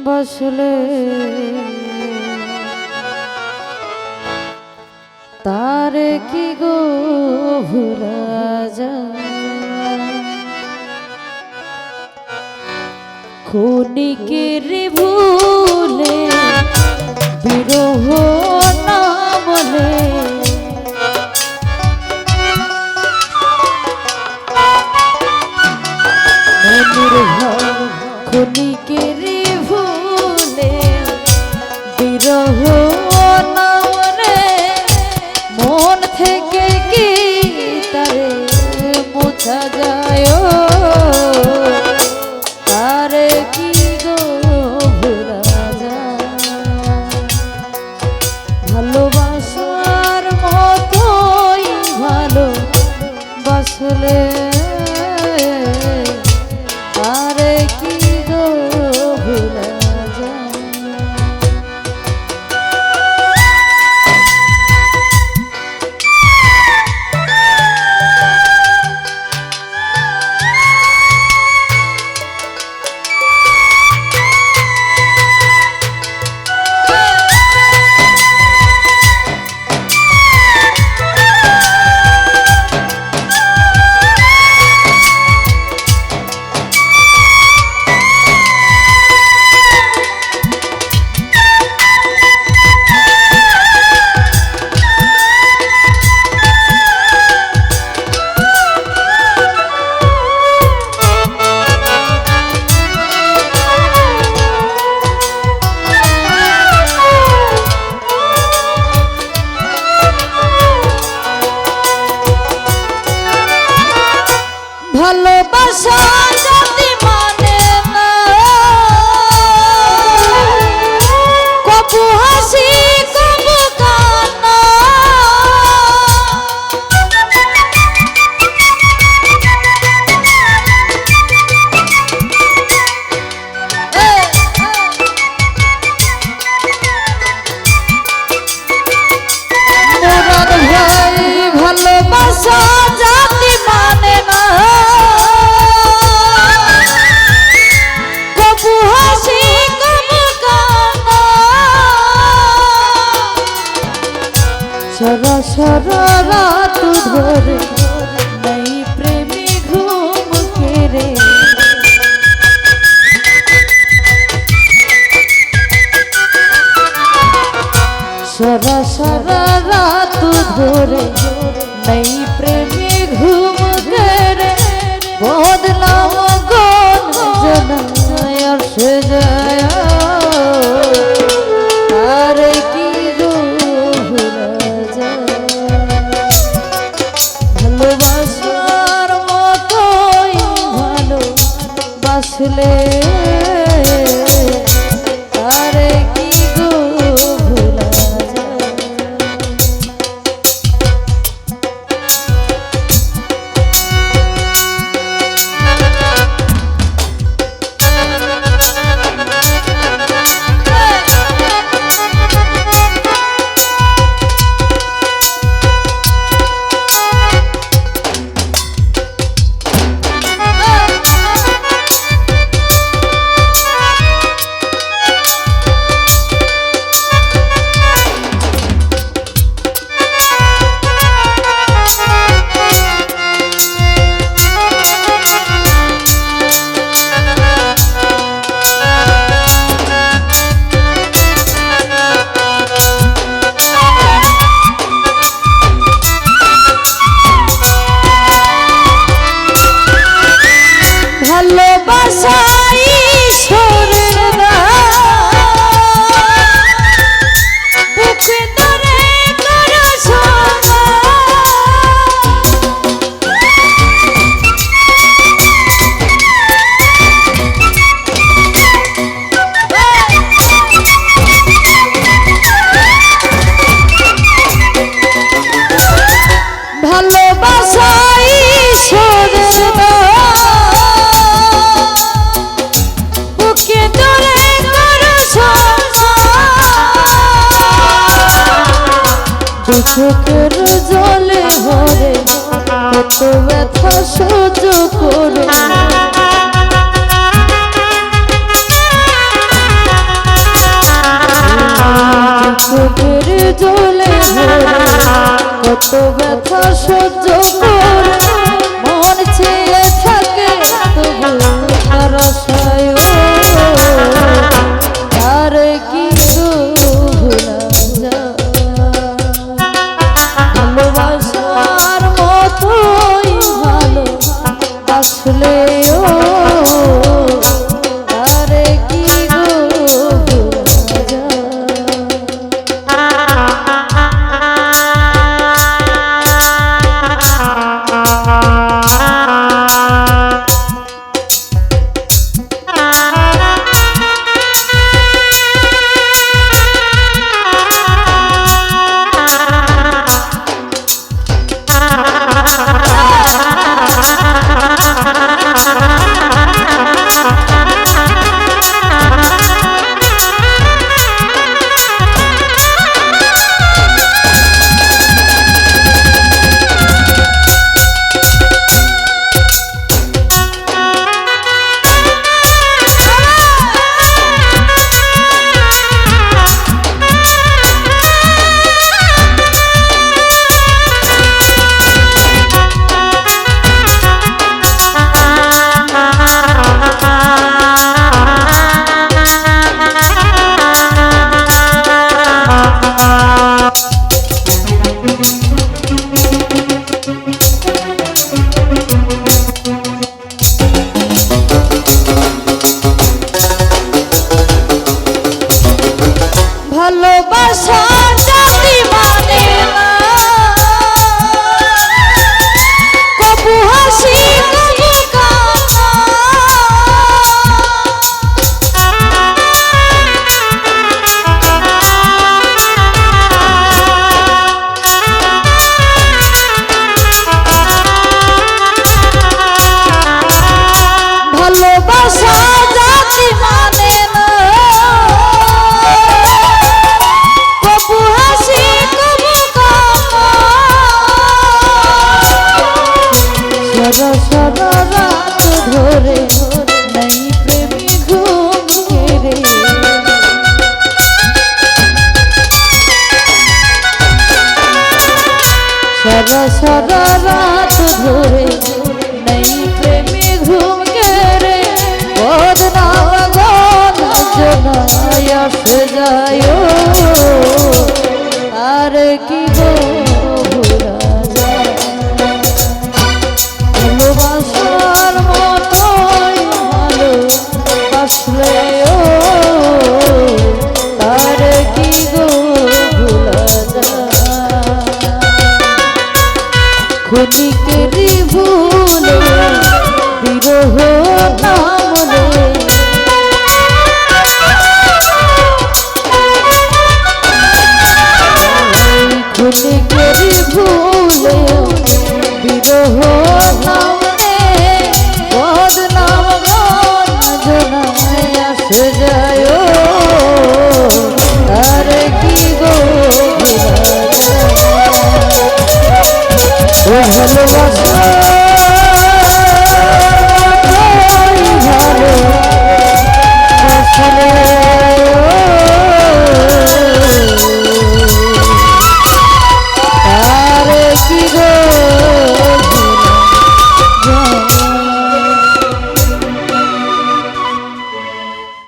বসলে তারে কি গো ভুলা যায় ক্ষণিকের ভুলে বিরহ না বলে ক্ষণিকের ভুলে বিরহ না বলে মন থেকে কি তারে মোছা যায় তারে কি গো ভুলা যায় ভালোবাসার মতোই ভালোবাসলে তারে কি গো ভুলা যায় ভালোবাসা যদি মানে না কবু হাসি কবু কান্না ভালোবাসা যদি মানে না কবু হাসি কবু কান্না সারা সারা রাত ধরে নাই প্রেমী ঘুম কেড়ে সারা সারা রাত ধরে নাই প্রেমী ঘুম কেড়ে বদলাম গন জানায় আর সে যায় আরে কি গো ভুলা যায় ভালোবাসার মতোই ভালোবাসলে আরে কি গো ভুলা যায় চোখের জলে ভরে কত ব্যথা সহ্য করে কত ব্যথা সহ্য করে মন চেয়ে থাকে তবু তার আশায় আর কি গো ভোলা যায় ভালোবাসার মতোই ভালো আসলেও আর কি গো ভোলা যায় ভালোবাসা জাতি মানে না কবু হাসি কবু কান্না ভালোবাসা